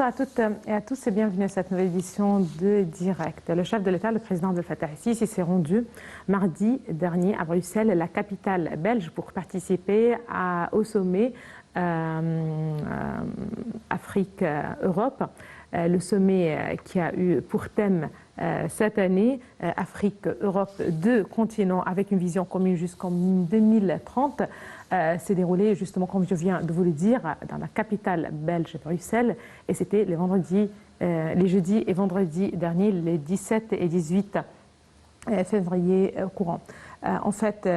Bonsoir à toutes et à tous et bienvenue à cette nouvelle édition de Direct. Le chef de l'État, le président Abdel Fattah el-Sisi, s'est rendu mardi dernier à Bruxelles, la capitale belge, pour participer au sommet Afrique-Europe. Le sommet qui a eu pour thème cette année Afrique-Europe, deux continents avec une vision commune jusqu'en 2030. S'est déroulé justement, comme je viens de vous le dire, dans la capitale belge, Bruxelles, et c'était les jeudis et vendredis derniers, les 17 et 18 février courant. En fait,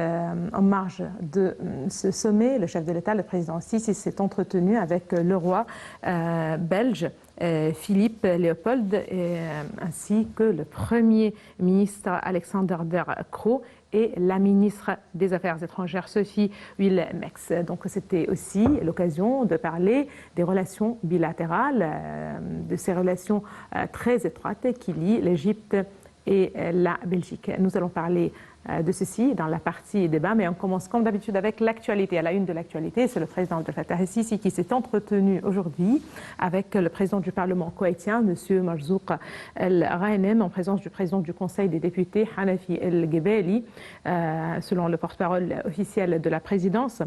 en marge de ce sommet, le chef de l'État, le président Sisi, s'est entretenu avec le roi belge Philippe Léopold, ainsi que le Premier ministre Alexander De Croo et la ministre des Affaires étrangères Sophie Wilmeks. Donc c'était aussi l'occasion de parler des relations bilatérales, de ces relations très étroites qui lient l'Égypte et la Belgique. Nous allons parler de ceci dans la partie débat, mais on commence comme d'habitude avec l'actualité. À la une de l'actualité, c'est le président Abdel Fattah el-Sisi qui s'est entretenu aujourd'hui avec le président du Parlement koweïtien, M. Marzouk El-Ghanem, en présence du président du Conseil des députés, Hanafi El-Gebeli. Selon le porte-parole officiel de la présidence,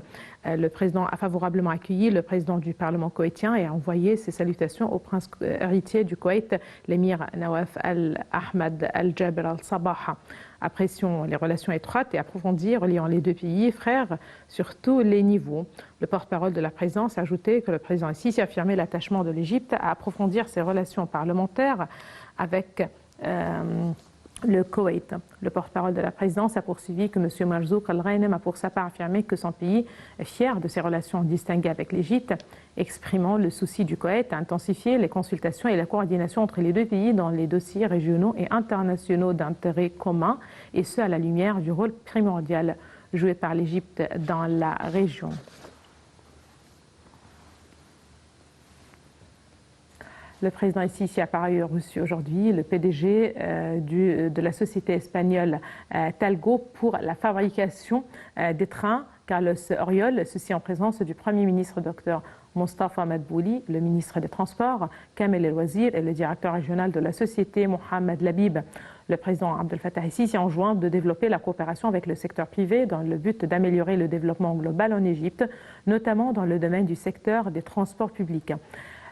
le président a favorablement accueilli le président du Parlement koweïtien et a envoyé ses salutations au prince héritier du Koweït, l'émir Nawaf Al-Ahmad Al-Jaber Al-Sabah. Apprécions les relations étroites et approfondies reliant les deux pays frères sur tous les niveaux. Le porte-parole de la présidence a ajouté que le président el-Sisi a affirmé l'attachement de l'Égypte à approfondir ses relations parlementaires avec le Koweït. Le porte-parole de la présidence a poursuivi que M. Marzouk El-Ghanem a pour sa part affirmé que son pays est fier de ses relations distinguées avec l'Égypte, exprimant le souci du Koweït à intensifier les consultations et la coordination entre les deux pays dans les dossiers régionaux et internationaux d'intérêt commun, et ce à la lumière du rôle primordial joué par l'Égypte dans la région. Le président el-Sisi a par ailleurs reçu aujourd'hui le PDG de la société espagnole Talgo pour la fabrication des trains, Carlos Oriol, ceci en présence du Premier ministre Dr Mostafa Madbouli, le ministre des Transports, Kamel El-Wazir et le directeur régional de la société, Mohamed Labib. Le président Abdel Fattah el-Sisi enjoint de développer la coopération avec le secteur privé dans le but d'améliorer le développement global en Égypte, notamment dans le domaine du secteur des transports publics.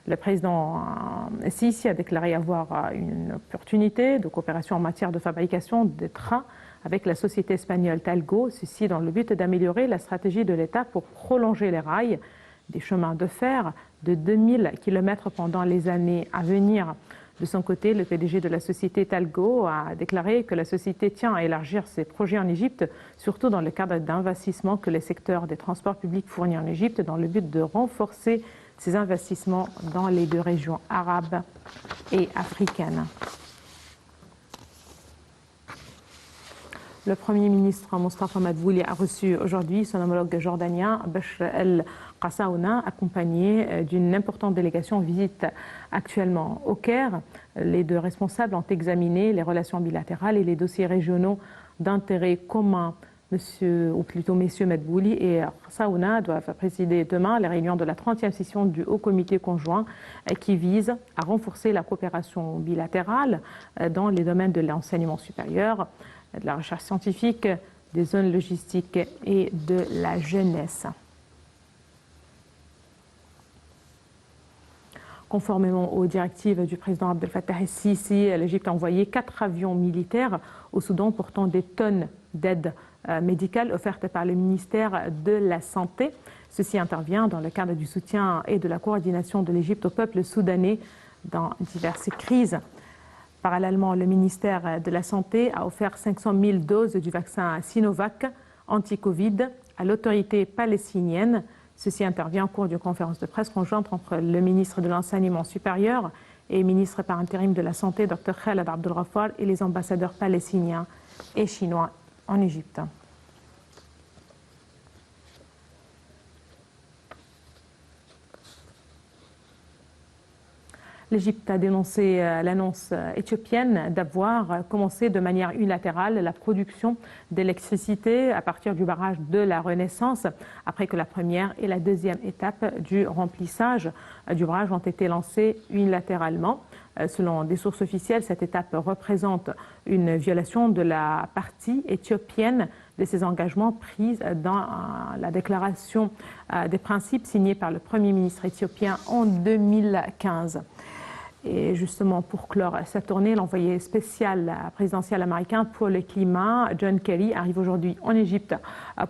Le président Sisi a déclaré avoir une opportunité de coopération en matière de fabrication des trains avec la société espagnole Talgo, ceci dans le but d'améliorer la stratégie de l'État pour prolonger les rails des chemins de fer de 2000 km pendant les années à venir. De son côté, le PDG de la société Talgo a déclaré que la société tient à élargir ses projets en Égypte, surtout dans le cadre d'investissements que le secteur des transports publics fournit en Égypte, dans le but de renforcer ses investissements dans les deux régions arabes et africaines. Le Premier ministre Mostafa Madbouli a reçu aujourd'hui son homologue jordanien Besr El-Qassaouna, accompagné d'une importante délégation en visite actuellement au Caire. Les deux responsables ont examiné les relations bilatérales et les dossiers régionaux d'intérêt commun. Messieurs Madbouli et Qassaouna doivent présider demain les réunions de la 30e session du Haut Comité conjoint qui vise à renforcer la coopération bilatérale dans les domaines de l'enseignement supérieur, de la recherche scientifique, des zones logistiques et de la jeunesse. Conformément aux directives du président Abdel Fattah el-Sisi, l'Égypte a envoyé 4 avions militaires au Soudan portant des tonnes d'aide médicale offerte par le ministère de la Santé. Ceci intervient dans le cadre du soutien et de la coordination de l'Égypte au peuple soudanais dans diverses crises. Parallèlement, le ministère de la Santé a offert 500 000 doses du vaccin Sinovac anti-Covid à l'autorité palestinienne. Ceci intervient au cours d'une conférence de presse conjointe entre le ministre de l'Enseignement supérieur et ministre par intérim de la Santé, Dr Khaled Abdel Ghaffar, et les ambassadeurs palestiniens et chinois en Égypte. L'Égypte a dénoncé l'annonce éthiopienne d'avoir commencé de manière unilatérale la production d'électricité à partir du barrage de la Renaissance, après que la première et la deuxième étape du remplissage du barrage ont été lancées unilatéralement. Selon des sources officielles, cette étape représente une violation de la partie éthiopienne de ses engagements pris dans la déclaration des principes signée par le Premier ministre éthiopien en 2015. Et justement, pour clore cette tournée, l'envoyé spécial présidentiel américain pour le climat, John Kelly, arrive aujourd'hui en Égypte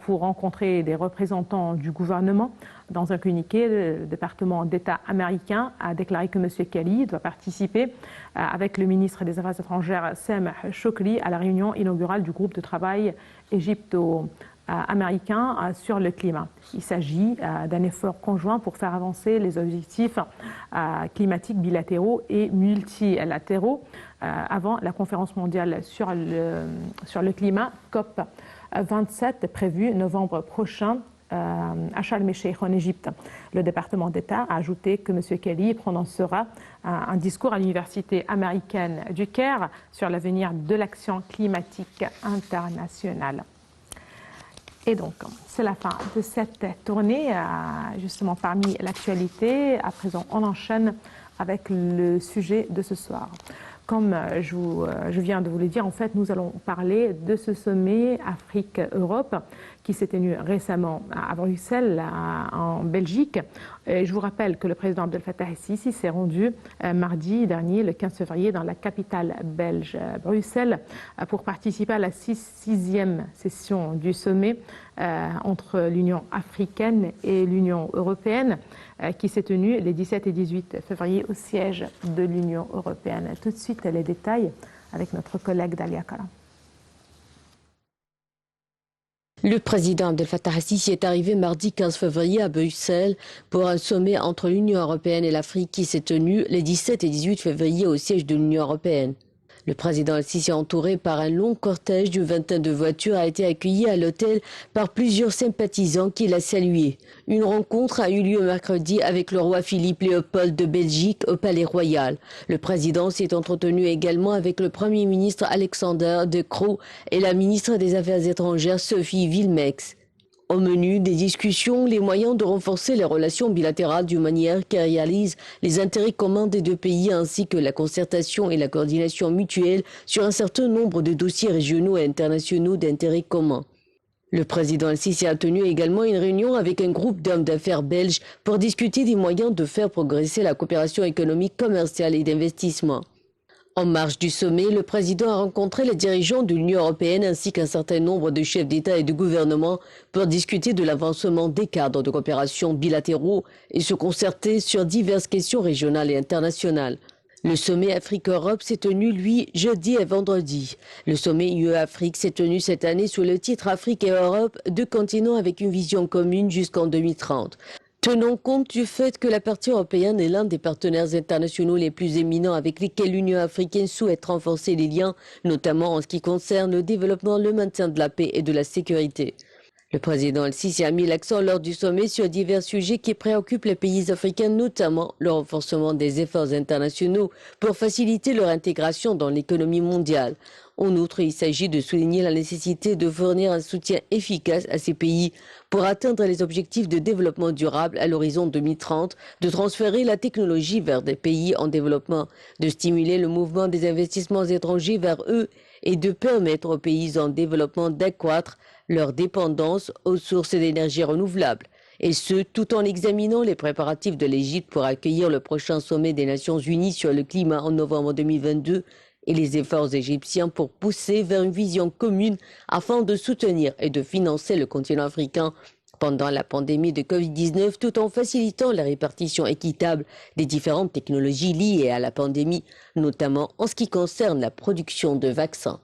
pour rencontrer des représentants du gouvernement. Dans un communiqué, le département d'État américain a déclaré que M. Kelly doit participer avec le ministre des Affaires étrangères, Sameh Shoukry, à la réunion inaugurale du groupe de travail égypto-américain sur le climat. Il s'agit d'un effort conjoint pour faire avancer les objectifs climatiques bilatéraux et multilatéraux avant la conférence mondiale sur le climat COP27 prévue novembre prochain à Sharm el-Sheikh en Égypte. Le département d'État a ajouté que M. Kelly prononcera un discours à l'université américaine du Caire sur l'avenir de l'action climatique internationale. Et donc, c'est la fin de cette tournée, justement parmi l'actualité. À présent, on enchaîne avec le sujet de ce soir. Comme je viens de vous le dire, en fait, nous allons parler de ce sommet Afrique-Europe qui s'est tenu récemment à Bruxelles, en Belgique. Et je vous rappelle que le président Abdel Fattah el-Sisi s'est rendu mardi dernier, le 15 février, dans la capitale belge, Bruxelles, pour participer à la sixième session du sommet entre l'Union africaine et l'Union européenne, qui s'est tenue les 17 et 18 février au siège de l'Union européenne. Tout de suite, les détails avec notre collègue Dalia Kara. Le président Abdel Fattah el-Sisi est arrivé mardi 15 février à Bruxelles pour un sommet entre l'Union européenne et l'Afrique qui s'est tenu les 17 et 18 février au siège de l'Union européenne. Le président el-Sisi, entouré par un long cortège d'une vingtaine de voitures, a été accueilli à l'hôtel par plusieurs sympathisants qui l'a salué. Une rencontre a eu lieu mercredi avec le roi Philippe Léopold de Belgique au Palais Royal. Le président s'est entretenu également avec le Premier ministre Alexander De Croo et la ministre des Affaires étrangères Sophie Wilmeks. Au menu des discussions, les moyens de renforcer les relations bilatérales d'une manière qui réalise les intérêts communs des deux pays ainsi que la concertation et la coordination mutuelle sur un certain nombre de dossiers régionaux et internationaux d'intérêt commun. Le président el-Sisi a tenu également une réunion avec un groupe d'hommes d'affaires belges pour discuter des moyens de faire progresser la coopération économique, commerciale et d'investissement. En marge du sommet, le président a rencontré les dirigeants de l'Union européenne ainsi qu'un certain nombre de chefs d'État et de gouvernement pour discuter de l'avancement des cadres de coopération bilatéraux et se concerter sur diverses questions régionales et internationales. Le sommet Afrique-Europe s'est tenu, lui, jeudi et vendredi. Le sommet UE-Afrique s'est tenu cette année sous le titre Afrique et Europe, deux continents avec une vision commune jusqu'en 2030. Tenant compte du fait que la partie européenne est l'un des partenaires internationaux les plus éminents avec lesquels l'Union africaine souhaite renforcer les liens, notamment en ce qui concerne le développement, le maintien de la paix et de la sécurité. Le président el-Sisi a mis l'accent lors du sommet sur divers sujets qui préoccupent les pays africains, notamment le renforcement des efforts internationaux pour faciliter leur intégration dans l'économie mondiale. En outre, il s'agit de souligner la nécessité de fournir un soutien efficace à ces pays pour atteindre les objectifs de développement durable à l'horizon 2030, de transférer la technologie vers des pays en développement, de stimuler le mouvement des investissements étrangers vers eux et de permettre aux pays en développement d'accroître leur dépendance aux sources d'énergie renouvelables. Et ce, tout en examinant les préparatifs de l'Égypte pour accueillir le prochain sommet des Nations Unies sur le climat en novembre 2022 et les efforts égyptiens pour pousser vers une vision commune afin de soutenir et de financer le continent africain pendant la pandémie de Covid-19 tout en facilitant la répartition équitable des différentes technologies liées à la pandémie, notamment en ce qui concerne la production de vaccins.